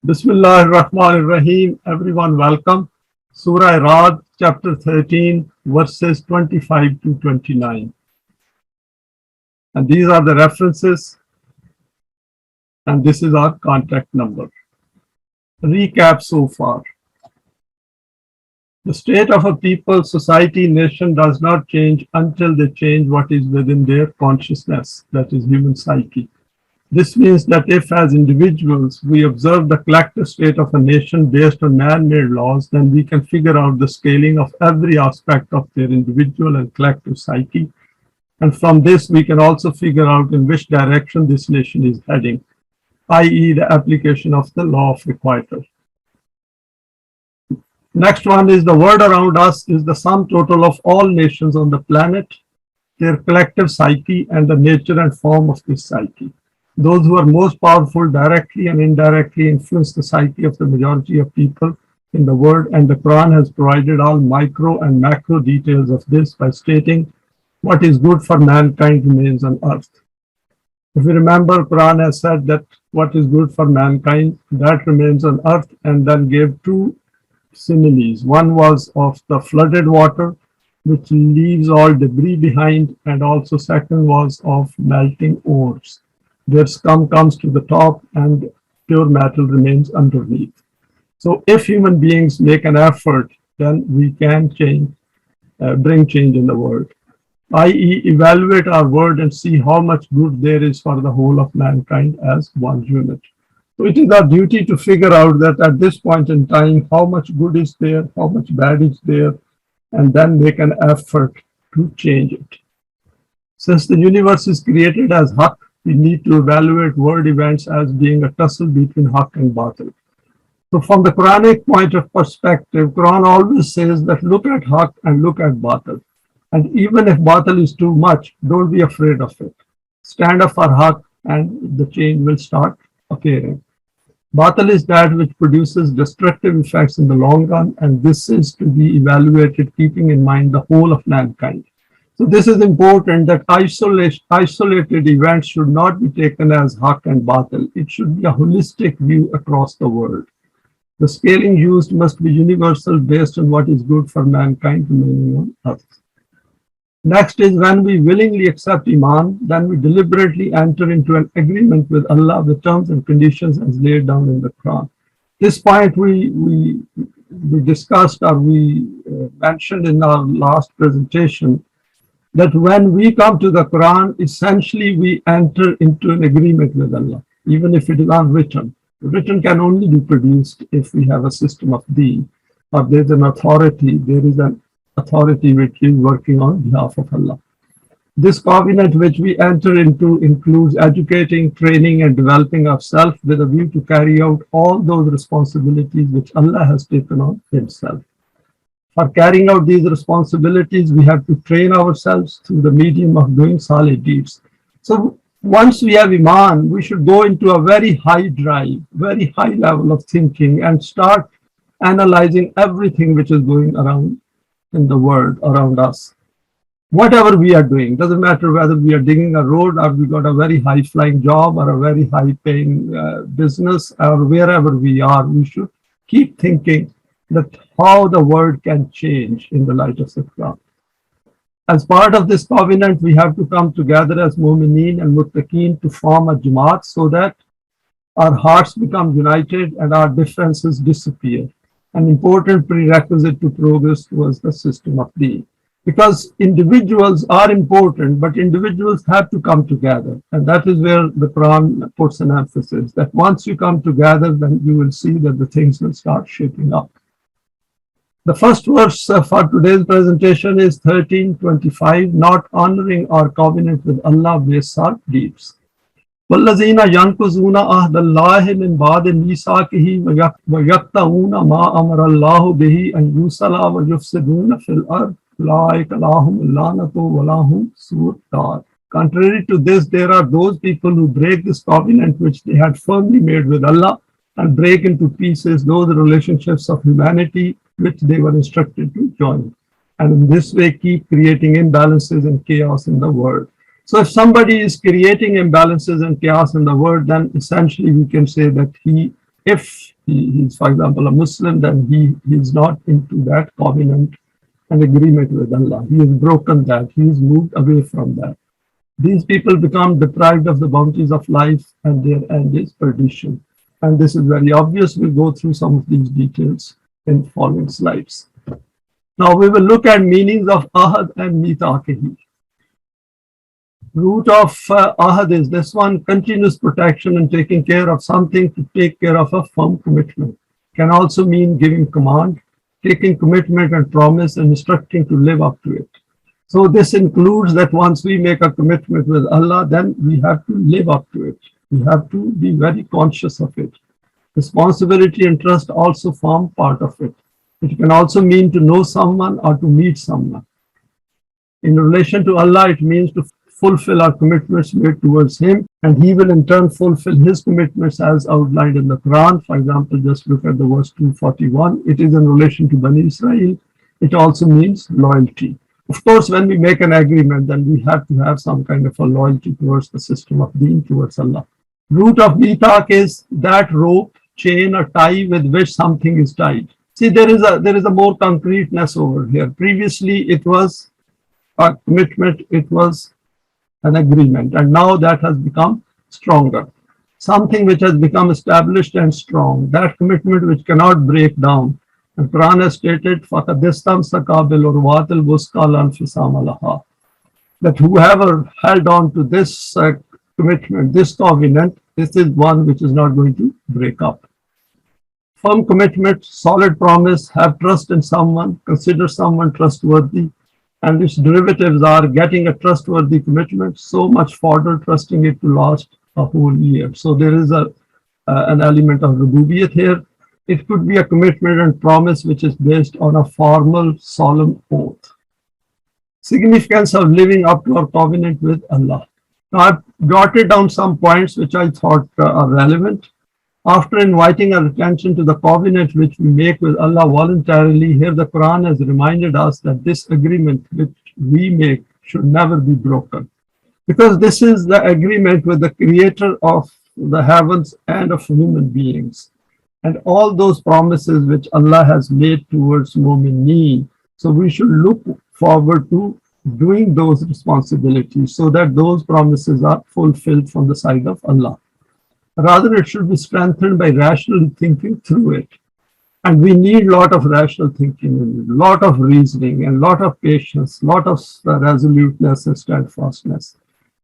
Bismillah ar-Rahman ar-Rahim. Everyone welcome. Surah Rad, chapter 13, verses 25 to 29. And these are the references, and this is our contact number. Recap so far. The state of a people, society, nation does not change until they change what is within their consciousness, that is human psyche. This means that if, as individuals, we observe the collective state of a nation based on man-made laws, then we can figure out the scaling of every aspect of their individual and collective psyche. And from this, we can also figure out in which direction this nation is heading, i.e. the application of the law of requital. Next one is the world around us is the sum total of all nations on the planet, their collective psyche, and the nature and form of this psyche. Those who are most powerful directly and indirectly influence the psyche of the majority of people in the world, and the Quran has provided all micro and macro details of this by stating what is good for mankind remains on earth. If you remember, Quran has said that what is good for mankind, that remains on earth, and then gave two similes. One was of the flooded water, which leaves all debris behind, and also second was of melting ores. Their scum comes to the top and pure metal remains underneath. So if human beings make an effort, then we can bring change in the world, i.e. evaluate our world and see how much good there is for the whole of mankind as one unit. So it is our duty to figure out that at this point in time, how much good is there, how much bad is there, and then make an effort to change it. Since the universe is created as Haqq, we need to evaluate world events as being a tussle between Haqq and Batil. So from the Quranic point of perspective, Quran always says that look at Haqq and look at Batil. And even if Batil is too much, don't be afraid of it. Stand up for Haqq and the change will start appearing. Batil is that which produces destructive effects in the long run, and this is to be evaluated keeping in mind the whole of mankind. So this is important that isolated events should not be taken as Haqq and Batil. It should be a holistic view across the world. The scaling used must be universal based on what is good for mankind remaining on earth. Next is when we willingly accept Iman, then we deliberately enter into an agreement with Allah with terms and conditions as laid down in the Quran. This point we discussed or we mentioned in our last presentation, that when we come to the Quran, essentially we enter into an agreement with Allah, even if it is unwritten. Written can only be produced if we have a system of deen, or there's an authority, there is an authority which is working on behalf of Allah. This covenant which we enter into includes educating, training, and developing ourselves with a view to carry out all those responsibilities which Allah has taken on Himself. For carrying out these responsibilities, we have to train ourselves through the medium of doing solid deeds. So once we have Iman, we should go into a very high drive, very high level of thinking and start analyzing everything which is going around in the world around us. Whatever we are doing, doesn't matter whether we are digging a road or we got a very high flying job or a very high paying business or wherever we are, we should keep thinking that how the world can change in the light of the Quran. As part of this covenant, we have to come together as Mu'mineen and Muttaqeen to form a Jamaat so that our hearts become united and our differences disappear. An important prerequisite to progress was the system of deen. Because individuals are important, but individuals have to come together. And that is where the Quran puts an emphasis, that once you come together, then you will see that the things will start shaping up. The first verse for today's presentation is 13:25, not honoring our covenant with Allah with our deeds. وَالَّذِينَ يَنْقُضُونَ عَهْدَ اللَّهِ مِنْ بَعْدِ مِيثَاقِهِ وَيَقْطَعُونَ مَا أَمَرَ اللَّهُ بِهِ أَنْ يُوصَلَ وَيُفْسِدُونَ فِي الْأَرْضِ أُولَٰئِكَ لَهُمُ اللَّعْنَةُ وَلَهُمْ سُوءُ الدَّارِ. Contrary to this, there are those people who break this covenant which they had firmly made with Allah and break into pieces those relationships of humanity which they were instructed to join. And in this way, keep creating imbalances and chaos in the world. So if somebody is creating imbalances and chaos in the world, then essentially we can say that he if he's, for example, a Muslim, then he is not into that covenant and agreement with Allah. He has broken that. He has moved away from that. These people become deprived of the bounties of life, and their end is perdition. And this is very obvious. We'll go through some of these details in the following slides. Now we will look at meanings of ahad and mithaqihi. Root of ahad is this one: continuous protection and taking care of something, to take care of a firm commitment. Can also mean giving command, taking commitment and promise, and instructing to live up to it. So this includes that once we make a commitment with Allah, then we have to live up to it. We have to be very conscious of it. Responsibility and trust also form part of it. It can also mean to know someone or to meet someone. In relation to Allah, it means to fulfill our commitments made towards Him, and He will in turn fulfill His commitments as outlined in the Quran. For example, just look at the verse 241. It is in relation to Bani Israel. It also means loyalty. Of course, when we make an agreement, then we have to have some kind of a loyalty towards the system of deen, towards Allah. Root of mithaq is that rope, chain, or tie with which something is tied. See, there is a more concreteness over here. Previously, it was a commitment, it was an agreement, and now that has become stronger. Something which has become established and strong, that commitment which cannot break down. The Quran has stated, فَقَدْ اسْتَمْسَكَ بِالْعُرْوَةِ الْوُثْقَى لَا انْفِصَامَ لَهَا, that whoever held on to this commitment, this covenant, this is one which is not going to break up. Firm commitment, solid promise, have trust in someone, consider someone trustworthy, and its derivatives are getting a trustworthy commitment, so much further trusting it to last a whole year. So there is an element of rububiyyat here. It could be a commitment and promise which is based on a formal, solemn oath. Significance of living up to our covenant with Allah. Now, I've jotted down some points which I thought are relevant. After inviting our attention to the covenant which we make with Allah voluntarily, here the Quran has reminded us that this agreement which we make should never be broken, because this is the agreement with the Creator of the heavens and of human beings, and all those promises which Allah has made towards mu'mineen. So we should look forward to doing those responsibilities so that those promises are fulfilled from the side of Allah. Rather, it should be strengthened by rational thinking through it. And we need a lot of rational thinking, a lot of reasoning, and a lot of patience, a lot of resoluteness and steadfastness.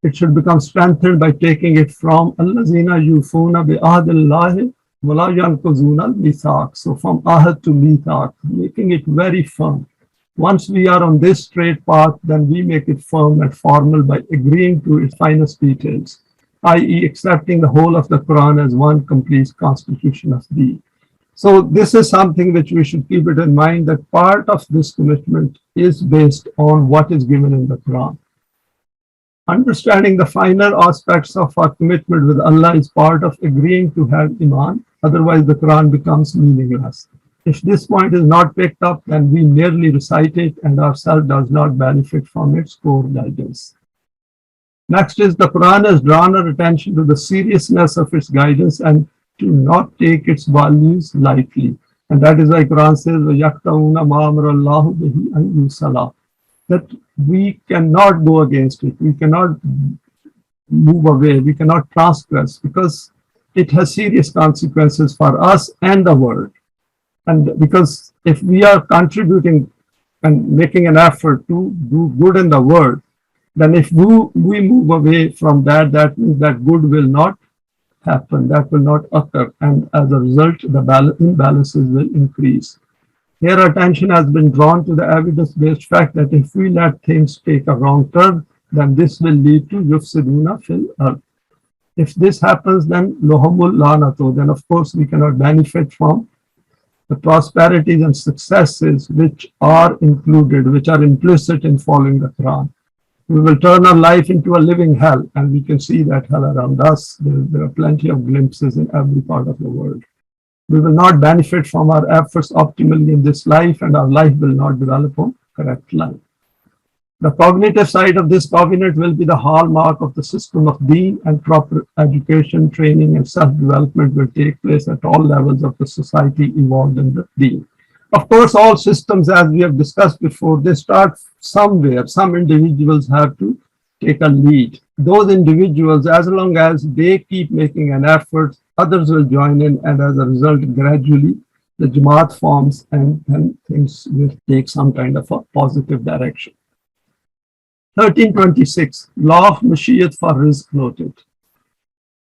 It should become strengthened by taking it from Allazina yufuna bi ahdillahi wa la yanquzuna al-mithaq. So from ahad to mithaq, making it very firm. Once we are on this straight path, then we make it firm and formal by agreeing to its finest details, i.e. accepting the whole of the Quran as one complete constitution of deen. So this is something which we should keep it in mind, that part of this commitment is based on what is given in the Quran. Understanding the finer aspects of our commitment with Allah is part of agreeing to have Iman, otherwise the Quran becomes meaningless. If this point is not picked up, then we merely recite it and ourselves does not benefit from its core guidance. Next is the Quran has drawn our attention to the seriousness of its guidance and to not take its values lightly. And that is why Quran says, وَيَقْتَعُونَ مَا أَمْرَ اللَّهُ بِهِ أَنْ يُوصَلَ, that we cannot go against it, we cannot move away, we cannot transgress, because it has serious consequences for us and the world. And because if we are contributing and making an effort to do good in the world, then if we move away from that, that means that good will not happen, that will not occur, and as a result, the imbalances will increase. Here, attention has been drawn to the evidence-based fact that if we let things take a wrong turn, then this will lead to yufsiduna fil ard. If this happens, then lohumul lanato, then of course we cannot benefit from the prosperities and successes which are included, which are implicit in following the Quran. We will turn our life into a living hell, and we can see that hell around us. There are plenty of glimpses in every part of the world. We will not benefit from our efforts optimally in this life, and our life will not develop on correct line. The cognitive side of this covenant will be the hallmark of the system of being, and proper education, training, and self-development will take place at all levels of the society involved in the being. Of course, all systems, as we have discussed before, they start somewhere. Some individuals have to take a lead. Those individuals, as long as they keep making an effort, others will join in, and as a result, gradually the Jamaat forms, and then things will take some kind of a positive direction. 1326, Law of Mashiach for Rizq noted.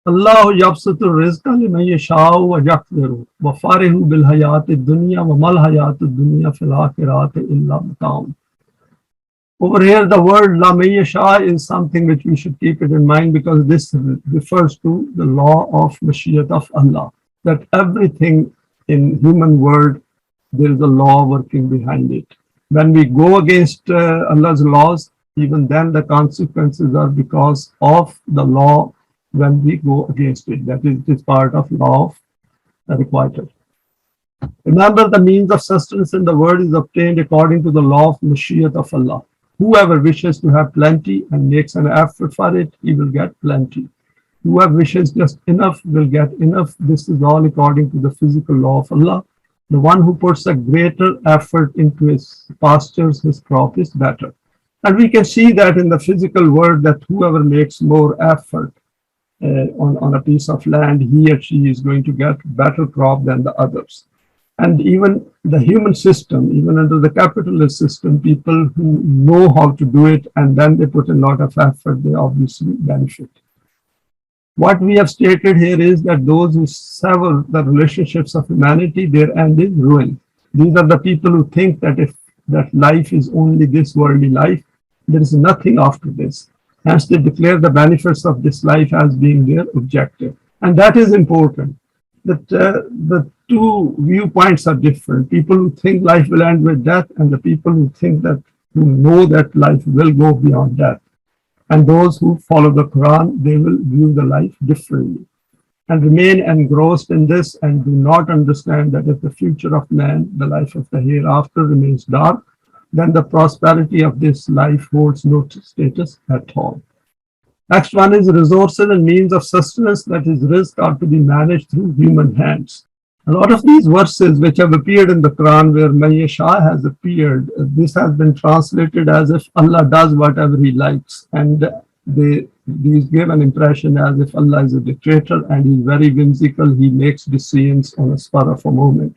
Allah yabsutu rizqa liman yasha'u wa yaqdiru wa farihu bil hayati dunya wa mal hayati dunya fil akhirati illa mata'un. Over here, the word la man yasha is something which we should keep it in mind, because this refers to the law of Mashiach of Allah, that everything in human world, there is a law working behind it. When we go against Allah's laws, even then the consequences are because of the law when we go against it. That is, it is part of law of requital. Remember, the means of sustenance in the world is obtained according to the law of Mashiach of Allah. Whoever wishes to have plenty and makes an effort for it, he will get plenty. Whoever wishes just enough will get enough. This is all according to the physical law of Allah. The one who puts a greater effort into his pastures, his crop is better. And we can see that in the physical world, that whoever makes more effort on a piece of land, he or she is going to get better crop than the others. And even the human system, even under the capitalist system, people who know how to do it and then they put a lot of effort, they obviously benefit. What we have stated here is that those who sever the relationships of humanity, their end is ruin. These are the people who think that if that life is only this worldly life, there is nothing after this. Hence, they declare the benefits of this life as being their objective. And that is important, that the two viewpoints are different. People who think life will end with death, and the people who think that, who know that life will go beyond death. And those who follow the Quran, they will view the life differently and remain engrossed in this, and do not understand that if the future of man, the life of the hereafter, remains dark, then the prosperity of this life holds no status at all. Next one is resources and means of sustenance, that is rizq, are to be managed through human hands. A lot of these verses which have appeared in the Quran where Mayasha has appeared, this has been translated as if Allah does whatever he likes, and these give an impression as if Allah is a dictator and he's very whimsical, he makes decisions on a spur of a moment.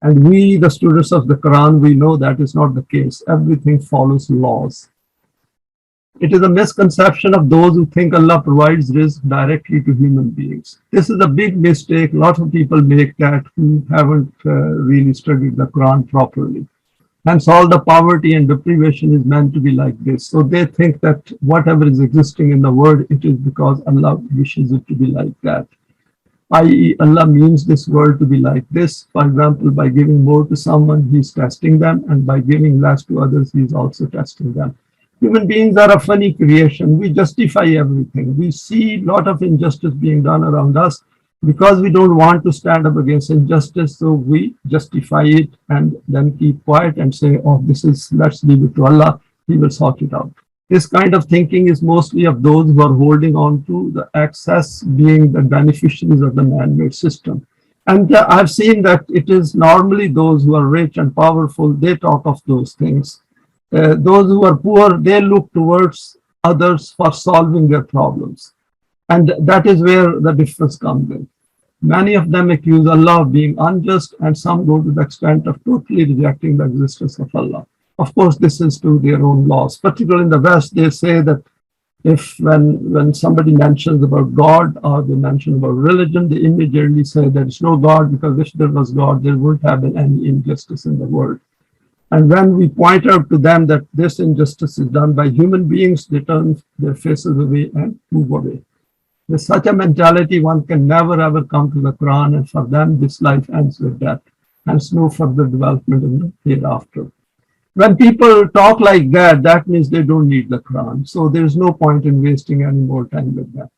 And we, the students of the Quran, we know that is not the case. Everything follows laws. It is a misconception of those who think Allah provides rizq directly to human beings. This is a big mistake. A lot of people make that who haven't really studied the Quran properly. Hence, all the poverty and deprivation is meant to be like this. So they think that whatever is existing in the world, it is because Allah wishes it to be like that. I.e., Allah means this world to be like this. For example, by giving more to someone, He's testing them, and by giving less to others, He's also testing them. Human beings are a funny creation. We justify everything. We see a lot of injustice being done around us because we don't want to stand up against injustice. So we justify it and then keep quiet and say, oh, let's leave it to Allah. He will sort it out. This kind of thinking is mostly of those who are holding on to the excess, being the beneficiaries of the man-made system. And I've seen that it is normally those who are rich and powerful, they talk of those things. Those who are poor, they look towards others for solving their problems. And that is where the difference comes in. Many of them accuse Allah of being unjust, and some go to the extent of totally rejecting the existence of Allah. Of course, this is to their own laws. Particularly in the West, they say that when somebody mentions about God or they mention about religion, they immediately say there is no God, because if there was God, there wouldn't have been any injustice in the world. And when we point out to them that this injustice is done by human beings, they turn their faces away and move away. With such a mentality, one can never ever come to the Quran, and for them, this life ends with death. Hence, no further development in the hereafter. When people talk like that, that means they don't need the Quran. So there's no point in wasting any more time with them.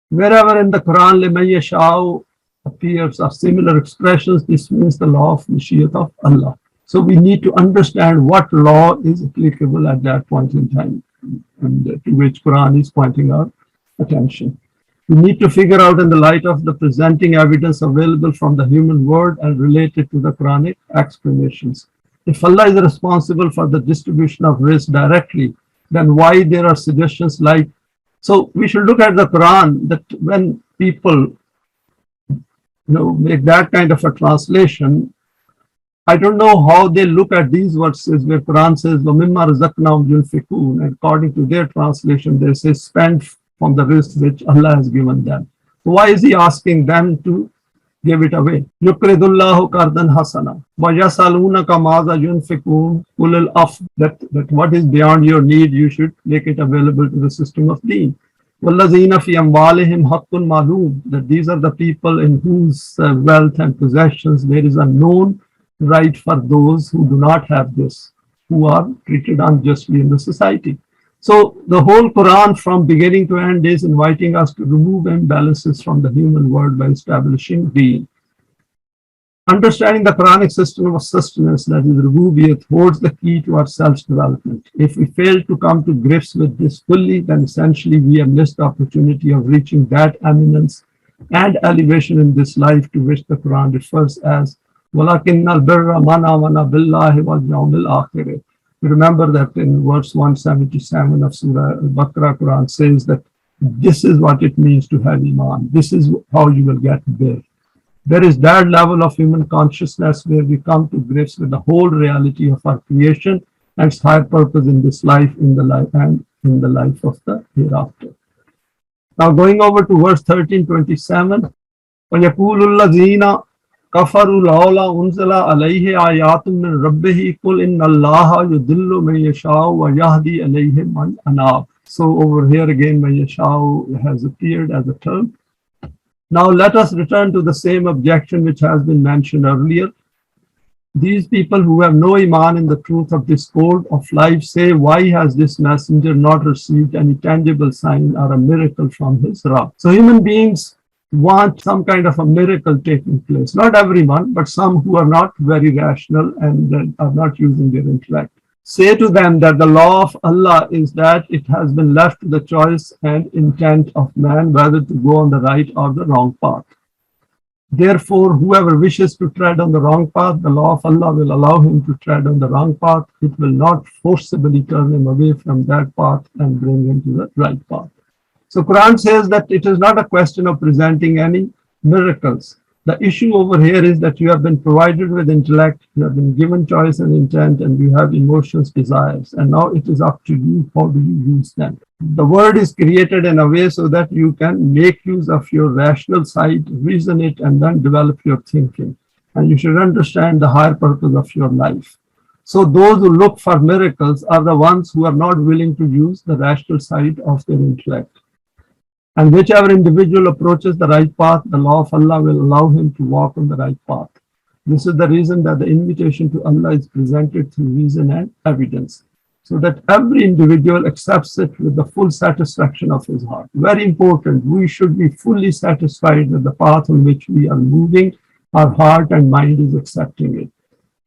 Wherever in the Quran, liman yasha'u appears or similar expressions, this means the law of Mashiach of Allah. So we need to understand what law is applicable at that point in time, and to which Quran is pointing our attention. We need to figure out in the light of the presenting evidence available from the human world and related to the Quranic explanations. If Allah is responsible for the distribution of risk directly, then why there are suggestions like, so we should look at the Quran, that when people make that kind of a translation, I don't know how they look at these verses where Quran says, وَمِمَّا رَزَقْنَاهُمْ يُنْفِقُونَ, and according to their translation, they say spend from the risk which Allah has given them. So why is he asking them to give it away? يُقْرِضُ اللَّهُ قَرْضًا حَسَنًا وَيَسْأَلُونَكَ مَاذَا يُنْفِقُونَ قُلِ الْعَفْوَ, that what is beyond your need, you should make it available to the system of deen. وَالَّذِينَ فِي أَمْوَالِهِمْ حَقٌّ مَعْلُومٌ, that these are the people in whose wealth and possessions there is a known right for those who do not have this, who are treated unjustly in the society. So the whole Quran from beginning to end is inviting us to remove imbalances from the human world by establishing deen. Understanding the Quranic system of sustenance, that is rububiyyat, holds the key to our self-development. If we fail to come to grips with this fully, then essentially we have missed the opportunity of reaching that eminence and elevation in this life to which the Quran refers as وَلَكِنَّ الْبِرَّ مَنْ آمَنَ بِاللَّهِ وَالْيَوْمِ الْآخِرِ. Remember that in verse 177 of Surah Al-Baqarah, Quran says that this is what it means to have Iman. This is how you will get there. There is that level of human consciousness where we come to grips with the whole reality of our creation and its higher purpose in this life, in the life, and in the life of the hereafter. Now going over to verse 1327, وَيَقُولُ الَّذِينَ كَفَرُوا لَوْلَا أُنزِلَ عَلَيْهِ آيَاتٌ مِّن رَبِّهِ قُلْ إِنَّ اللَّهَ يُضِلُّ مَن يَشَاءُ وَيَهْدِي إِلَيْهِ مَن أَنَابَ. So over here again, مَن يَشَاءُ has appeared as a term. Now let us return to the same objection which has been mentioned earlier. These people who have no Iman in the truth of this code of life say, why has this messenger not received any tangible sign or a miracle from his Rabb? So human beings want some kind of a miracle taking place. Not everyone, but some who are not very rational and are not using their intellect. Say to them that the law of Allah is that it has been left to the choice and intent of man whether to go on the right or the wrong path. Therefore, whoever wishes to tread on the wrong path, the law of Allah will allow him to tread on the wrong path. It will not forcibly turn him away from that path and bring him to the right path. So Quran says that it is not a question of presenting any miracles. The issue over here is that you have been provided with intellect, you have been given choice and intent, and you have emotions, desires. And now it is up to you, how do you use them? The word is created in a way so that you can make use of your rational side, reason it, and then develop your thinking. And you should understand the higher purpose of your life. So those who look for miracles are the ones who are not willing to use the rational side of their intellect. And whichever individual approaches the right path, the law of Allah will allow him to walk on the right path. This is the reason that the invitation to Allah is presented through reason and evidence, so that every individual accepts it with the full satisfaction of his heart. Very important, we should be fully satisfied with the path on which we are moving. Our heart and mind is accepting it.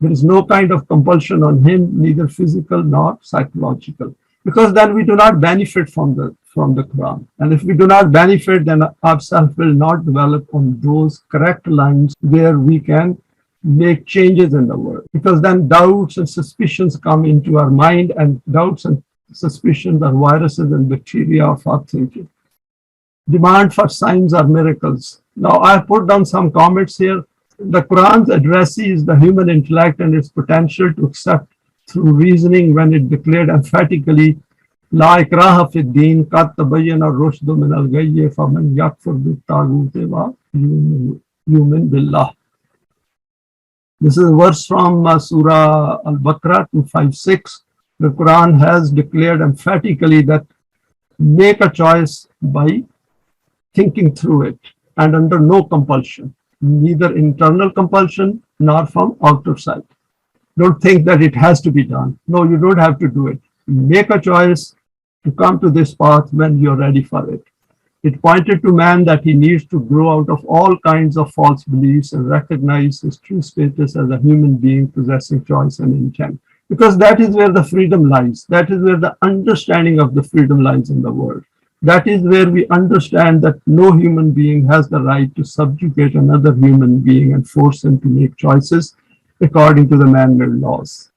There is no kind of compulsion on him, neither physical nor psychological, because then we do not benefit from the Quran. And if we do not benefit, then ourselves will not develop on those correct lines where we can make changes in the world. Because then doubts and suspicions come into our mind, and doubts and suspicions are viruses and bacteria of our thinking. Demand for signs or miracles. Now I have put down some comments here. The Quran's addresses the human intellect and its potential to accept through reasoning when it declared emphatically, لا إكراه في الدين قد تبين الرشد من الغي فمن يكفر بالطاغوت ويؤمن بالله. This is a verse from Surah Al-Baqarah 256. The Quran has declared emphatically that make a choice by thinking through it and under no compulsion, neither internal compulsion nor from outer side. Don't think that it has to be done. No, you don't have to do it. Make a choice to come to this path when you're ready for it. It pointed to man that he needs to grow out of all kinds of false beliefs and recognize his true status as a human being possessing choice and intent. Because that is where the freedom lies. That is where the understanding of the freedom lies in the world. That is where we understand that no human being has the right to subjugate another human being and force him to make choices according to the man-made laws.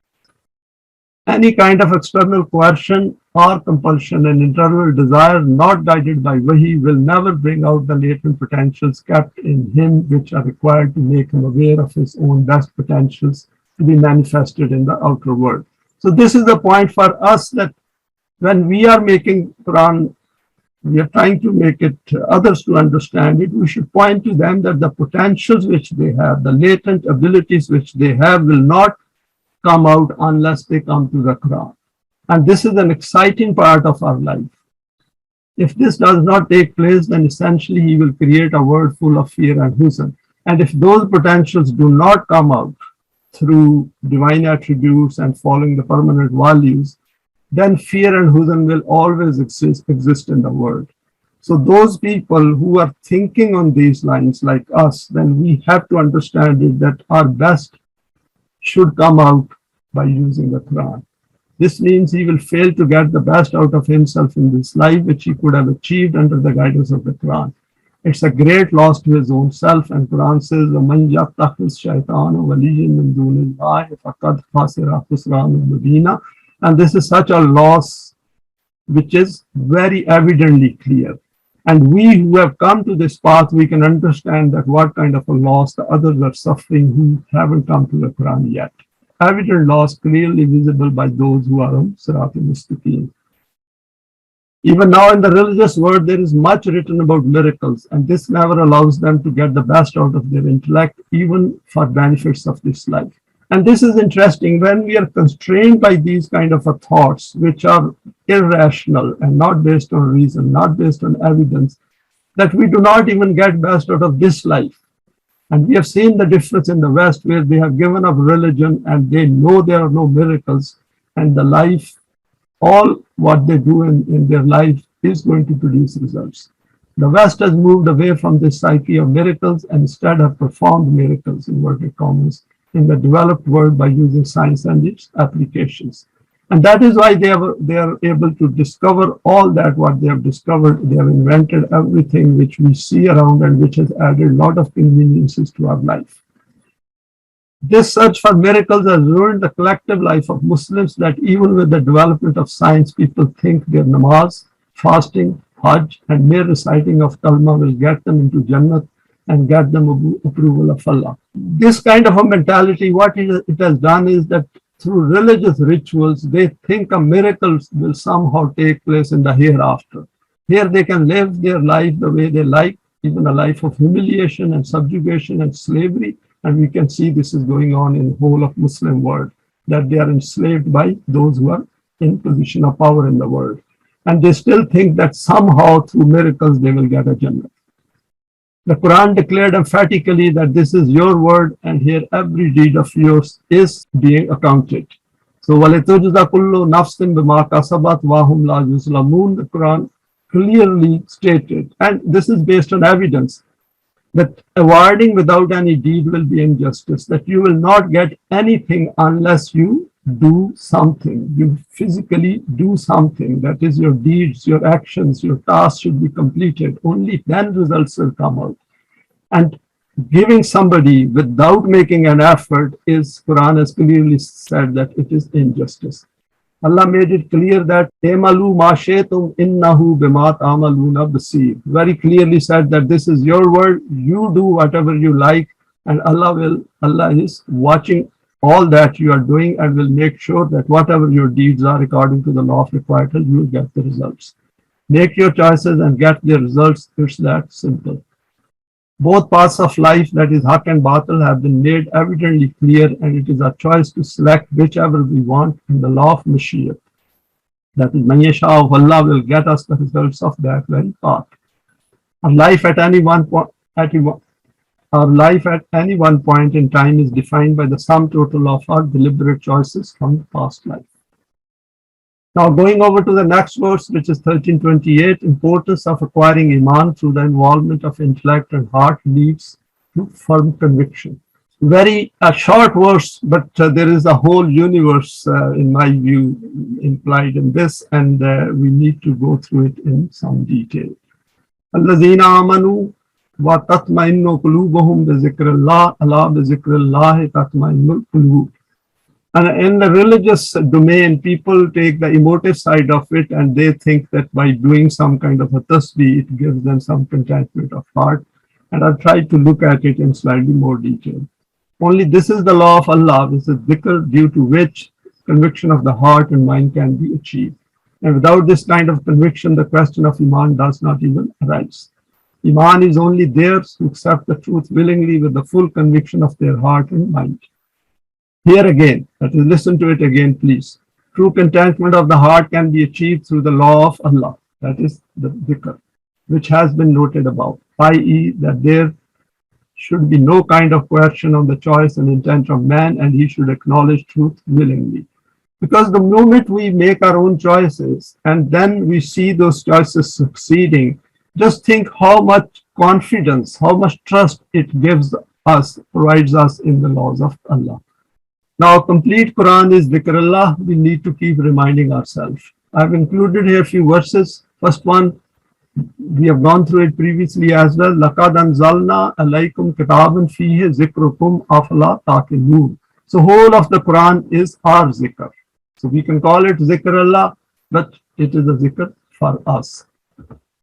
Any kind of external coercion or compulsion and internal desire not guided by Wahi will never bring out the latent potentials kept in him, which are required to make him aware of his own best potentials to be manifested in the outer world. So this is the point for us, that when we are making Quran, we are trying to make it others to understand it, we should point to them that the potentials which they have, the latent abilities which they have, will not come out unless they come to the Quran. And this is an exciting part of our life. If this does not take place, then essentially he will create a world full of fear and huzn. And if those potentials do not come out through divine attributes and following the permanent values, then fear and huzn will always exist in the world. So those people who are thinking on these lines like us, then we have to understand it, that our best should come out by using the Quran. This means he will fail to get the best out of himself in this life, which he could have achieved under the guidance of the Quran. It's a great loss to his own self, and Quran says, وَمَنْ يَتَّخِذْ شَيْطَانَ وَلِيًّا مِنْ دُونِ اللَّهِ فَقَدْ خَسِرَ خُسْرَانًا مُبِينًا. And this is such a loss which is very evidently clear. And we who have come to this path, we can understand that what kind of a loss the others are suffering who haven't come to the Quran yet. Evident loss clearly visible by those who are on Sirat al-Mustaqim. Even now in the religious world, there is much written about miracles, and this never allows them to get the best out of their intellect, even for benefits of this life. And this is interesting. When we are constrained by these kind of thoughts, which are irrational and not based on reason, not based on evidence, that we do not even get best out of this life. And we have seen the difference in the West, where they have given up religion and they know there are no miracles, and the life, all what they do in their life is going to produce results. The West has moved away from this psyche of miracles and instead have performed miracles, in inverted commas, in the developed world by using science and its applications. And that is why they are able to discover all that what they have discovered. They have invented everything which we see around and which has added a lot of conveniences to our life. This search for miracles has ruined the collective life of Muslims, that even with the development of science, people think their namaz, fasting, hajj, and mere reciting of kalma will get them into Jannat and get them approval of Allah. This kind of a mentality, what it has done is that through religious rituals, they think a miracle will somehow take place in the hereafter. Here they can live their life the way they like, even a life of humiliation and subjugation and slavery. And we can see this is going on in the whole of Muslim world, that they are enslaved by those who are in position of power in the world. And they still think that somehow through miracles they will get a Jannah. The Quran declared emphatically that this is your word, and here every deed of yours is being accounted. So, وَلِتُجْزَى كُلُّ نَفْسٍ بِمَا كَسَبَتْ وَهُمْ لَا يُظْلَمُونَ. The Quran clearly stated, and this is based on evidence, that awarding without any deed will be injustice, that you will not get anything unless you do something. You physically do something. That is, your deeds, your actions, your tasks should be completed. Only then results will come out. And giving somebody without making an effort is, Quran has clearly said that it is injustice. Allah made it clear that "Emalu ma shaytum innahu bima ta'maluna basir." Very clearly said that this is your word. You do whatever you like, and Allah is watching all that you are doing and will make sure that whatever your deeds are according to the law of requital, you will get the results. Make your choices and get the results. It's that simple. Both paths of life, that is Haq and Batil, have been made evidently clear, and it is our choice to select whichever we want in the law of Mashiach. That is, Man yasha of Allah will get us the results of that very path. Our life at any one point in time is defined by the sum total of our deliberate choices from the past life. Now going over to the next verse, which is 1328, importance of acquiring Iman through the involvement of intellect and heart leads to firm conviction. Very a short verse, but there is a whole universe, in my view, implied in this, and we need to go through it in some detail. الذين آمنوا وتطمئن قلوبهم بذكر الله ألا بذكر الله تطمئن القلوب. And in the religious domain, people take the emotive side of it and they think that by doing some kind of a tasbih, it gives them some contentment of heart. And I've tried to look at it in slightly more detail. Only this is the law of Allah, this is dhikr, due to which conviction of the heart and mind can be achieved. And without this kind of conviction, the question of Iman does not even arise. Iman is only theirs who accept the truth willingly with the full conviction of their heart and mind. Here again, let us listen to it again, please. True contentment of the heart can be achieved through the law of Allah, that is the dhikr, which has been noted above, i.e. that there should be no kind of question on the choice and intent of man, and he should acknowledge truth willingly. Because the moment we make our own choices and then we see those choices succeeding, just think how much confidence, how much trust it gives us, provides us in the laws of Allah. Now, complete Quran is dhikrullah. We need to keep reminding ourselves. I've included here a few verses. First one, we have gone through it previously as well. لَقَدْ أَنزَلْنَا عَلَيْكُمْ كِتَابًا فِيهِ ذِكْرُكُمْ أَفَلَا تَعْقِلُونَ. So whole of the Quran is our zikr. So we can call it dhikrullah, but it is a zikr for us.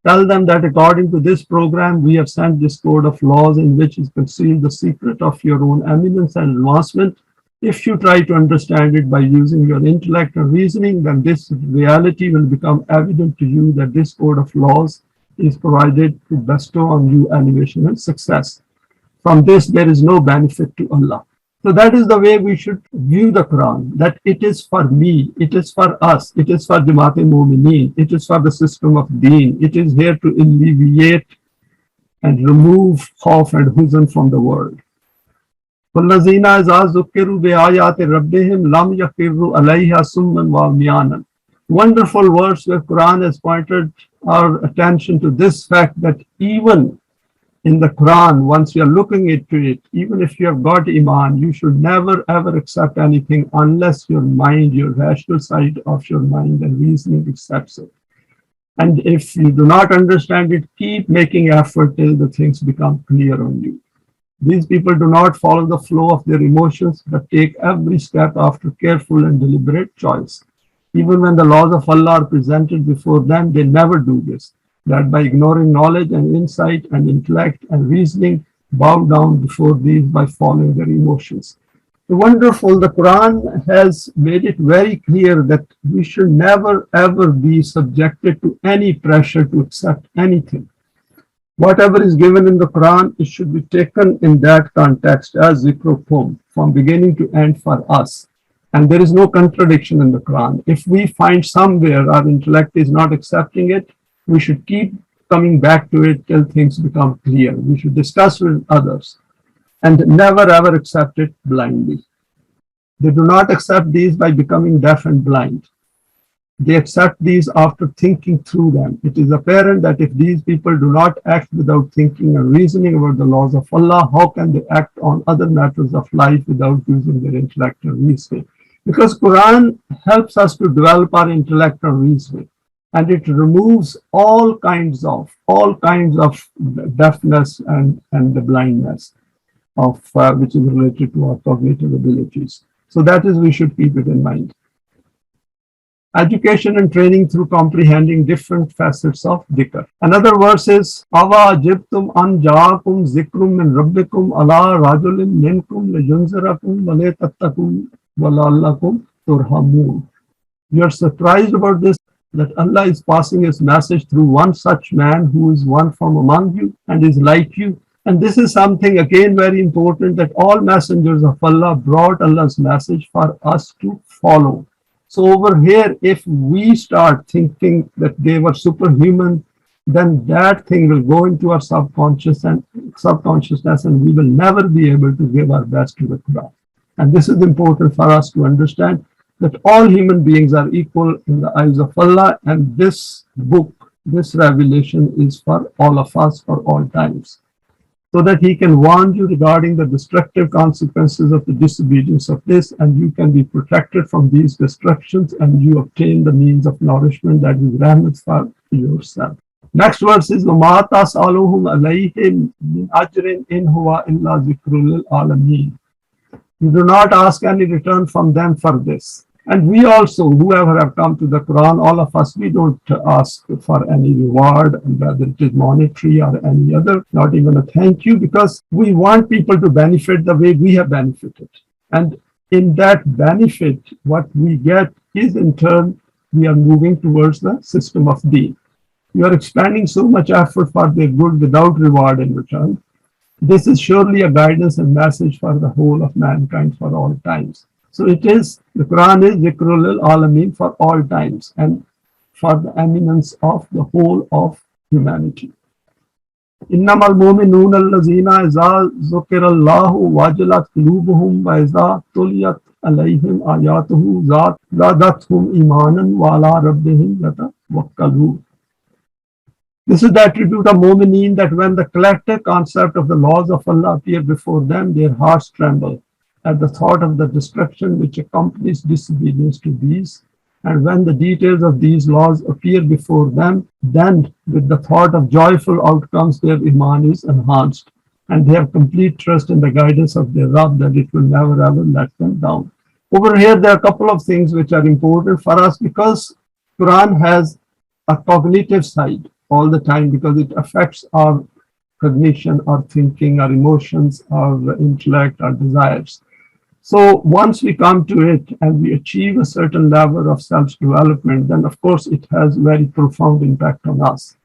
Tell them that according to this program, we have sent this code of laws in which is concealed the secret of your own eminence and advancement. If you try to understand it by using your intellect and reasoning, then this reality will become evident to you that this code of laws is provided to bestow on you elevation and success. From this, there is no benefit to Allah. So that is the way we should view the Quran, that it is for me, it is for us, it is for Jamaat-e-Mu'mineen, it is for the system of Deen, it is here to alleviate and remove khawf and huzn from the world. وَالَّذِينَ إِذَا ذُكِّرُوا بِآيَاتِ رَبِّهِمْ لَمْ يَخِرُّوا عَلَيْهَا سُمًّا وَعُمْيَانًا. Wonderful verse where Quran has pointed our attention to this fact that even in the Quran, once you are looking into it, even if you have got Iman, you should never ever accept anything unless your mind, your rational side of your mind and reasoning accepts it. And if you do not understand it, keep making effort till the things become clear on you. These people do not follow the flow of their emotions, but take every step after careful and deliberate choice. Even when the laws of Allah are presented before them, they never do this. That by ignoring knowledge and insight and intellect and reasoning, bow down before these by following their emotions. Wonderful, the Quran has made it very clear that we should never ever be subjected to any pressure to accept anything. Whatever is given in the Quran, it should be taken in that context as zikrukum, from beginning to end for us. And there is no contradiction in the Quran. If we find somewhere our intellect is not accepting it, we should keep coming back to it till things become clear. We should discuss with others and never ever accept it blindly. They do not accept these by becoming deaf and blind. They accept these after thinking through them. It is apparent that if these people do not act without thinking and reasoning about the laws of Allah, how can they act on other matters of life without using their intellect and reasoning? Because Quran helps us to develop our intellect and reasoning, and it removes all kinds of deafness and the blindness of which is related to our cognitive abilities. So that is, we should keep it in mind. Education and training through comprehending different facets of dhikr. Another verse is, Awa jibtum an ja'akum zikrum min rabbikum ala rajulin minkum liyunzirakum wa litattakum wa la'allakum turhamun. You are surprised about this, that Allah is passing His message through one such man who is one from among you and is like you. And this is something again very important, that all messengers of Allah brought Allah's message for us to follow. So over here, if we start thinking that they were superhuman, then that thing will go into our subconsciousness and we will never be able to give our best to the Quran. And this is important for us to understand, that all human beings are equal in the eyes of Allah, and this book, this revelation is for all of us for all times, so that he can warn you regarding the destructive consequences of the disobedience of this, and you can be protected from these destructions, and you obtain the means of nourishment that is rahmat for yourself. Next verse is وَمَا تَسْأَلُهُمْ عَلَيْهِ مِنْ أَجْرٍ إِنْ هُوَ إِلَّا ذِكْرٌ لِلْعَالَمِينَ. You do not ask any return from them for this. And we also, whoever have come to the Quran, all of us, we don't ask for any reward, whether it is monetary or any other, not even a thank you, because we want people to benefit the way we have benefited. And in that benefit, what we get is in turn, we are moving towards the system of deen. You are expending so much effort for their good without reward in return. This is surely a guidance and message for the whole of mankind for all times. So it is, the Quran is Zikrul Alameen for all times and for the eminence of the whole of humanity. إنما المؤمنون الذين إذا ذكر الله وجلت قلوبهم وإذا تليت عليهم آياته زادتهم إيمانا وعلى ربهم يتوكلون. This is the attribute of Mu'mineen, that when the collective concept of the laws of Allah appear before them, their hearts tremble at the thought of the destruction which accompanies disobedience to these. And when the details of these laws appear before them, then with the thought of joyful outcomes, their Iman is enhanced, and they have complete trust in the guidance of their Rabb that it will never ever let them down. Over here, there are a couple of things which are important for us, because Quran has a cognitive side all the time, because it affects our cognition, our thinking, our emotions, our intellect, our desires. So once we come to it and we achieve a certain level of self-development, then of course it has very profound impact on us.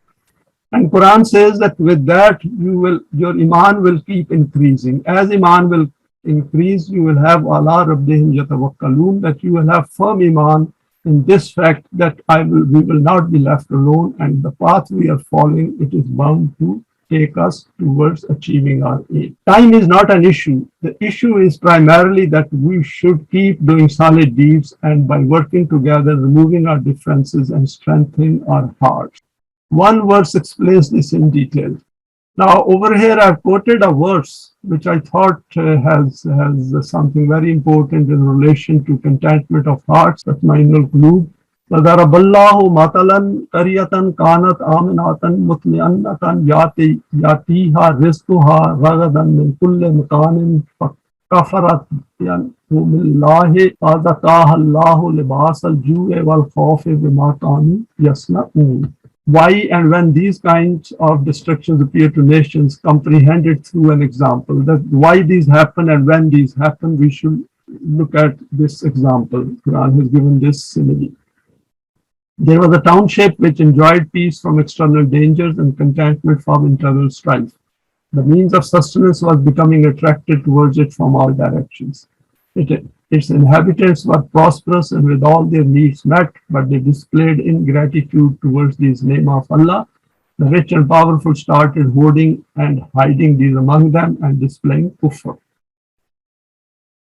And Quran says that with that your Iman will keep increasing. As Iman will increase, you will have ala rabbihim yatawakkalun, that you will have firm Iman in this fact that we will not be left alone, and the path we are following, it is bound to take us towards achieving our aim. Time is not an issue. The issue is primarily that we should keep doing solid deeds, and by working together, removing our differences and strengthening our hearts. One verse explains this in detail. Now, over here, I've quoted a verse which I thought has something very important in relation to contentment of hearts, that Mainul Qulub. فَضَرَبَ اللَّهُ مَثَلًا قَرْيَةً كَانَتْ آمِنَةً مُطْمَئِنَّةً يَأْتِيهَا رِزْقُهَا رَغَدًا مِنْ كُلِّ مَكَانٍ فَكَفَرَتْ بِأَنْعُمِ اللَّهِ فَأَذَاقَهَا اللَّهُ لِبَاسَ الْجُوعِ وَالْخَوْفِ بِمَا كَانُوا يَصْنَعُونَ. Why and when these kinds of destructions appear to nations, comprehended through an example, that why these happen and when these happen, we should look at this example. Quran has given this simile. There was a township which enjoyed peace from external dangers and contentment from internal strife. The means of sustenance was becoming attracted towards it from all directions. Its inhabitants were prosperous and with all their needs met, but they displayed ingratitude towards these name of Allah. The rich and powerful started hoarding and hiding these among them and displaying kufr.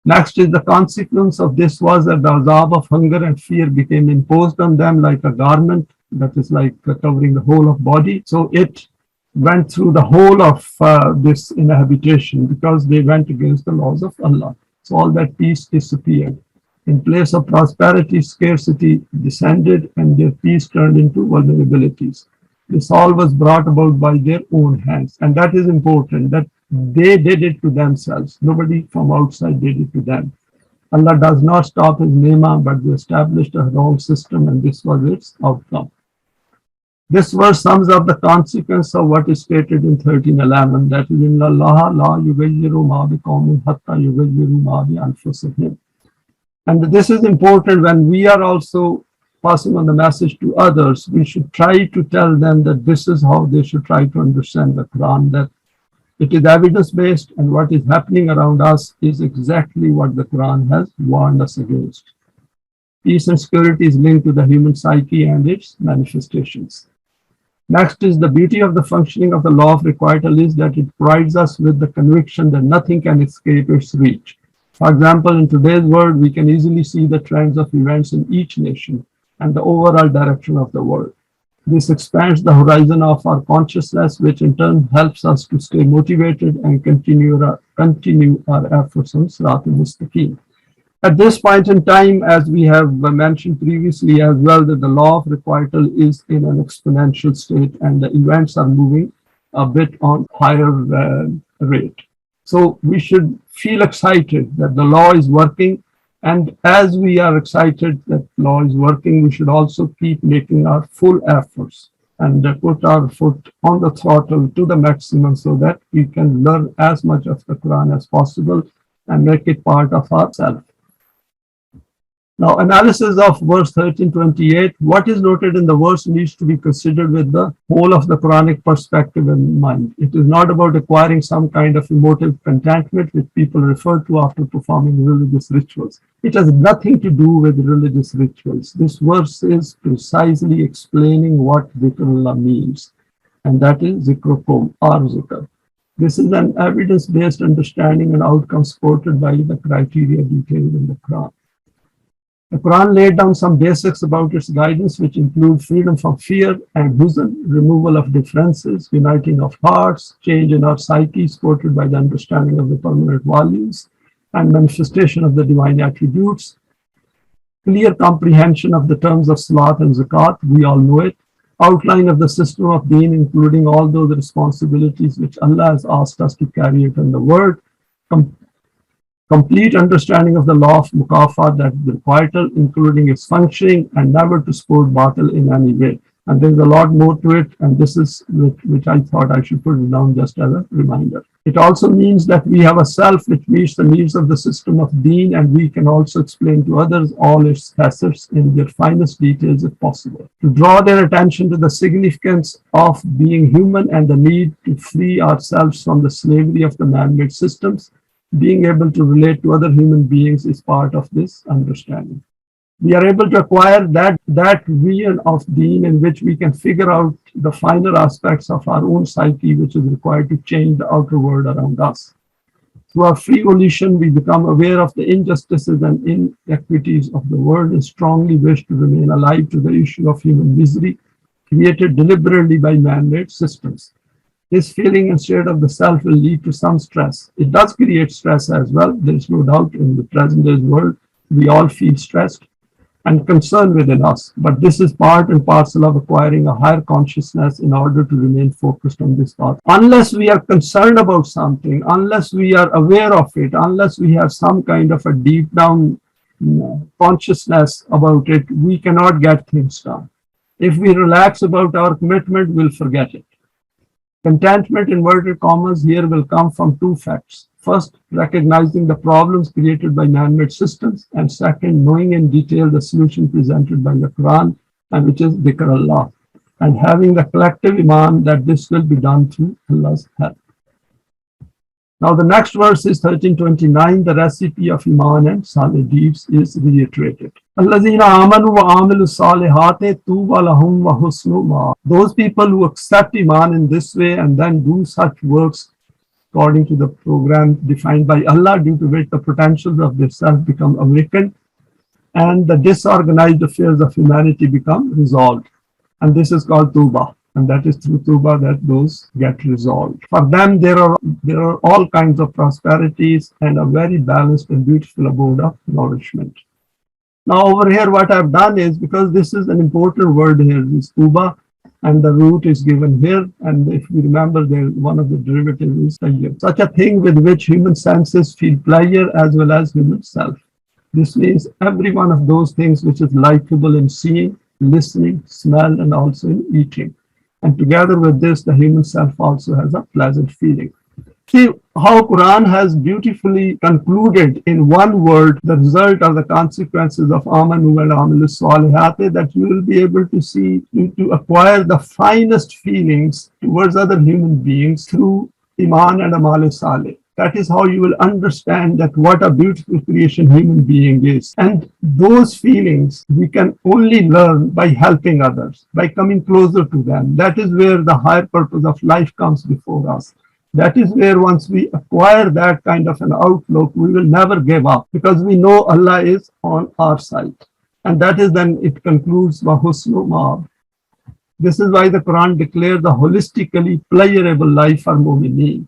Next is the consequence of this was that the azab of hunger and fear became imposed on them like a garment, that is like covering the whole of body. So it went through the whole of this inhabitation, because they went against the laws of Allah. So all that peace disappeared. In place of prosperity, scarcity descended, and their peace turned into vulnerabilities. This all was brought about by their own hands. And that is important, that they did it to themselves. Nobody from outside did it to them. Allah does not stop his ni'mah, but they established a wrong system, and this was its outcome. This verse sums up the consequence of what is stated in 13:11, that is, إِنَّ اللَّهَ لَا يُغَيِّرُ مَا بِقَوْمٍ حَتَّى يُغَيِّرُوا مَا بِأَنفُسِهِمْ. And this is important when we are also passing on the message to others. We should try to tell them that this is how they should try to understand the Quran, that it is evidence-based, and what is happening around us is exactly what the Quran has warned us against. Peace and security is linked to the human psyche and its manifestations. Next is the beauty of the functioning of the law of requital is that it provides us with the conviction that nothing can escape its reach. For example, in today's world, we can easily see the trends of events in each nation and the overall direction of the world. This expands the horizon of our consciousness, which in turn helps us to stay motivated and continue our efforts on Sirat al-Mustaqim. At this point in time, as we have mentioned previously as well, that the law of requital is in an exponential state and the events are moving a bit on higher rate. So we should feel excited that the law is working. And as we are excited that law is working, we should also keep making our full efforts and put our foot on the throttle to the maximum so that we can learn as much of the Quran as possible and make it part of ourselves. Now, analysis of verse 1328, what is noted in the verse needs to be considered with the whole of the Quranic perspective in mind. It is not about acquiring some kind of emotive contentment which people refer to after performing religious rituals. It has nothing to do with religious rituals. This verse is precisely explaining what Zikrullah means, and that is Zikrukum or Zikr. This is an evidence-based understanding and outcome supported by the criteria detailed in the Quran. The Quran laid down some basics about its guidance, which include freedom from fear and huzn, removal of differences, uniting of hearts, change in our psyche supported by the understanding of the permanent values, and manifestation of the divine attributes, clear comprehension of the terms of salat and zakat, we all know it, outline of the system of deen, including all those responsibilities which Allah has asked us to carry out in the world, complete understanding of the law of mukafat, that is requital, including its functioning, and never to support batil in any way. And there's a lot more to it, and this is which I thought I should put it down just as a reminder. It also means that we have a self which meets the needs of the system of deen, and we can also explain to others all its facets in their finest details if possible. To draw their attention to the significance of being human and the need to free ourselves from the slavery of the man-made systems, being able to relate to other human beings is part of this understanding. We are able to acquire that vision of deen in which we can figure out the finer aspects of our own psyche, which is required to change the outer world around us. Through our free volition, we become aware of the injustices and inequities of the world and strongly wish to remain alive to the issue of human misery created deliberately by man-made systems. This feeling and state of the self will lead to some stress. It does create stress as well. There is no doubt in the present day world, we all feel stressed and concern within us. But this is part and parcel of acquiring a higher consciousness in order to remain focused on this thought. Unless we are concerned about something, unless we are aware of it, unless we have some kind of a deep down consciousness about it, we cannot get things done. If we relax about our commitment, we'll forget it. Contentment, inverted commas, here will come from two facts. First, recognizing the problems created by man-made systems, and second, knowing in detail the solution presented by the Quran, and which is Dhikr Allah, and having the collective Iman that this will be done through Allah's help. Now the next verse is 1329. The recipe of Iman and Salih deeds is reiterated. Allazina amanu wa amilu salihati tuba lahum wa husnu ma. Those people who accept Iman in this way and then do such works according to the program defined by Allah, due to which the potentials of their self become awakened and the disorganized affairs of humanity become resolved. And this is called Tuba. And that is through Tuba that those get resolved. For them, there are all kinds of prosperities and a very balanced and beautiful abode of nourishment. Now over here, what I've done is, because this is an important word here, this Tuba, and the root is given here. And if you remember, there one of the derivatives is tayyib, such a thing with which human senses feel pleasure as well as human self. This means every one of those things which is likable in seeing, listening, smell, and also in eating. And together with this, the human self also has a pleasant feeling. See how Quran has beautifully concluded in one word the result or the consequences of Amanu and Amilu Salihati, that you will be able to see, to acquire the finest feelings towards other human beings through Iman and Amal Salih. That is how you will understand that what a beautiful creation human being is. And those feelings we can only learn by helping others, by coming closer to them. That is where the higher purpose of life comes before us. That is where once we acquire that kind of an outlook, we will never give up because we know Allah is on our side. And that is then it concludes Wahusnu Ma'ab. This is why the Quran declares the holistically pleasurable life for mu'mineen.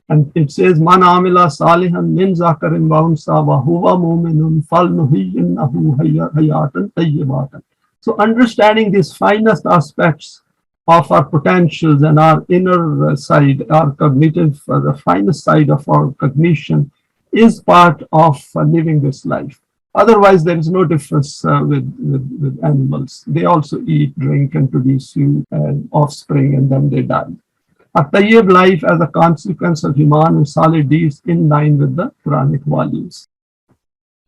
And it says, Man amila salihan min zakarin wa unsa wa huwa mu'minun falnuhiyyinnahu hayatan tayyibatan. So understanding these finest aspects of our potentials and our inner side, our cognitive, the finest side of our cognition is part of living this life. Otherwise, there is no difference with animals. They also eat, drink, and produce you offspring, and then they die. A tayyib life as a consequence of Iman and solid deeds in line with the Quranic values.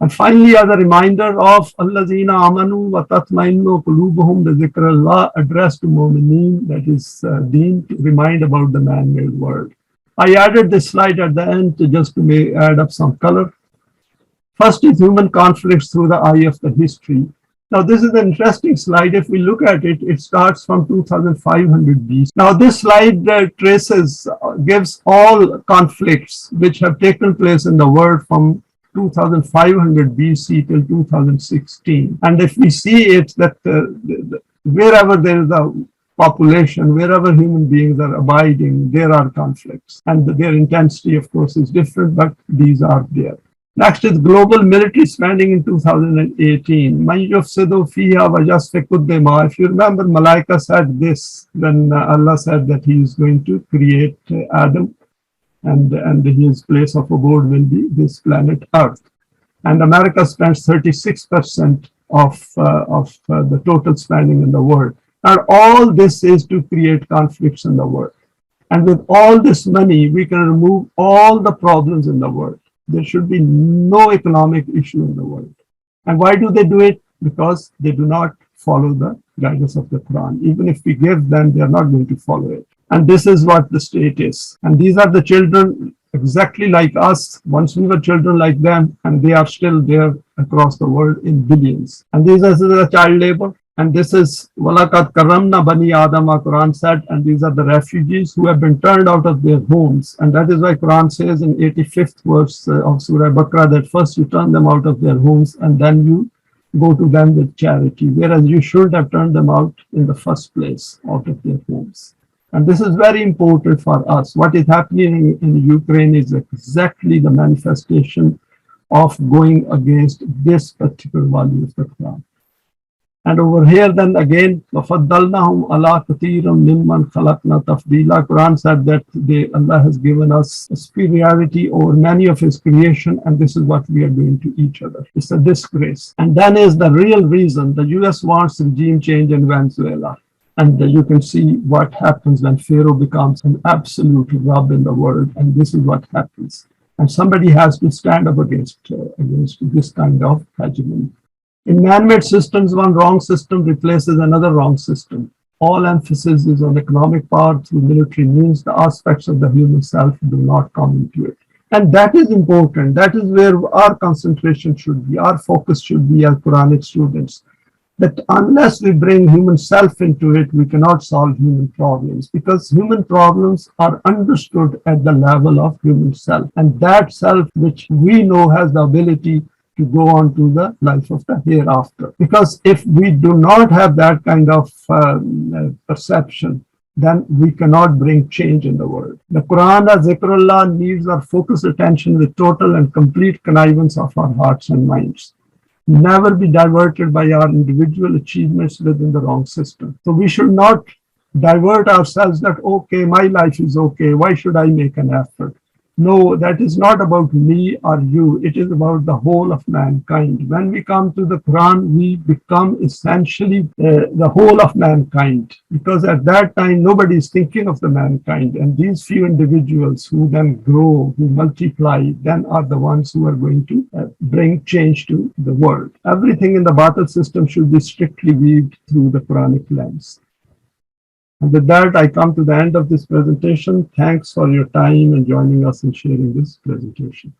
And finally, as a reminder of Allazina amanu wa tatmainnu qulubuhum bi dhikrullah addressed to mu'mineen, that is deen, to remind about the man-made world. I added this slide at the end just to add up some color. First is human conflicts through the eye of the history. Now, this is an interesting slide. If we look at it, it starts from 2500 BC. Now, this slide gives all conflicts which have taken place in the world from 2500 BC till 2016. And if we see it, that wherever there is a population, wherever human beings are abiding, there are conflicts. And their intensity, of course, is different, but these are there. Next is global military spending in 2018. If you remember, Malaika said this when Allah said that He is going to create Adam, and his place of abode will be this planet Earth. And America spends 36% of the total spending in the world. And all this is to create conflicts in the world. And with all this money, we can remove all the problems in the world. There should be no economic issue in the world. And why do they do it? Because they do not follow the guidance of the Quran. Even if we give them, they are not going to follow it. And this is what the state is. And these are the children exactly like us. Once we were children like them, and they are still there across the world in billions. And these are the child labor. And this is Walakat Karamna Bani Adama, Quran said, and these are the refugees who have been turned out of their homes. And that is why Quran says in 85th verse of Surah Baqarah that first you turn them out of their homes and then you go to them with charity, whereas you should have turned them out in the first place out of their homes. And this is very important for us. What is happening in Ukraine is exactly the manifestation of going against this particular value of the Quran. And over here, then again, وَفَضَّلْنَاهُمْ عَلَىٰ كَثِيرٍ مِّمَّنْ خَلَقْنَا تَفْضِيلًا. Quran said that Allah has given us superiority over many of His creation, and this is what we are doing to each other. It's a disgrace. And then is the real reason the US wants regime change in Venezuela. And you can see what happens when Pharaoh becomes an absolute rub in the world, and this is what happens. And somebody has to stand up against this kind of hegemony. In man-made systems, one wrong system replaces another wrong system. All emphasis is on economic power through military means. The aspects of the human self do not come into it. And that is important. That is where our concentration should be. Our focus should be as Quranic students. That unless we bring human self into it, we cannot solve human problems, because human problems are understood at the level of human self. And that self, which we know has the ability to go on to the life of the hereafter. Because if we do not have that kind of perception, then we cannot bring change in the world. The Quran, as Zikrullah, needs our focused attention with total and complete connivance of our hearts and minds. Never be diverted by our individual achievements within the wrong system. So we should not divert ourselves that, okay, my life is okay, why should I make an effort? No, that is not about me or you. It is about the whole of mankind. When we come to the Quran, we become essentially the whole of mankind, because at that time, nobody is thinking of the mankind. And these few individuals who then grow, who multiply, then are the ones who are going to bring change to the world. Everything in the battle system should be strictly viewed through the Quranic lens. And with that, I come to the end of this presentation. Thanks for your time and joining us in sharing this presentation.